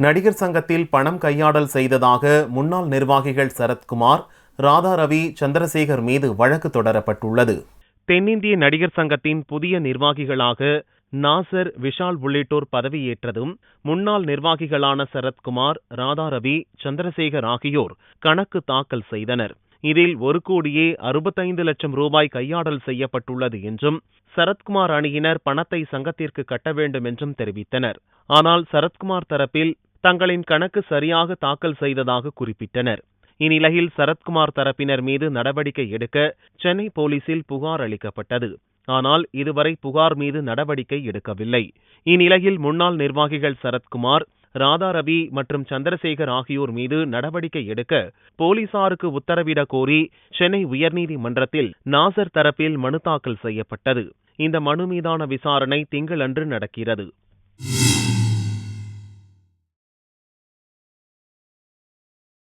நடிகர் சங்கத்தில் பணம் கையாடல் செய்ததாக முன்னாள் நிர்வாகிகள் சரத்குமார், ராதா ரவி, சந்திரசேகர் மீது வழக்கு தொடரப்பட்டுள்ளது. தென்னிந்திய நடிகர் சங்கத்தின் புதிய நிர்வாகிகளாக நாசர், விஷால் உள்ளிட்டோர் பதவியேற்றதும் முன்னாள் நிர்வாகிகளான சரத்குமார், ராதா ரவி, சந்திரசேகர் ஆகியோர் கணக்கு தாக்கல் செய்தனர். இதில் 1,65,00,000 ரூபாய் கையாடல் செய்யப்பட்டுள்ளது என்றும், சரத்குமார் அணியினர் பணத்தை சங்கத்திற்கு கட்ட வேண்டும் என்றும் தெரிவித்தனர். ஆனால் சரத்குமார் தரப்பில் தங்களின் கணக்கு சரியாக தாக்கல் செய்ததாக குறிப்பிட்டனர். இந்நிலையில் சரத்குமார் தரப்பினர் மீது நடவடிக்கை எடுக்க சென்னை போலீசில் புகார் அளிக்கப்பட்டது. ஆனால் இதுவரை புகார் மீது நடவடிக்கை எடுக்கவில்லை. இந்நிலையில் முன்னாள் நிர்வாகிகள் சரத்குமார், ராதா ரவி மற்றும் சந்திரசேகர் ஆகியோர் மீது நடவடிக்கை எடுக்க போலீசாருக்கு உத்தரவிடக் கோரி சென்னை உயர்நீதிமன்றத்தில் நாசர் தரப்பில் மனு தாக்கல் செய்யப்பட்டது. இந்த மனு மீதான விசாரணை திங்களன்று நடக்கிறது.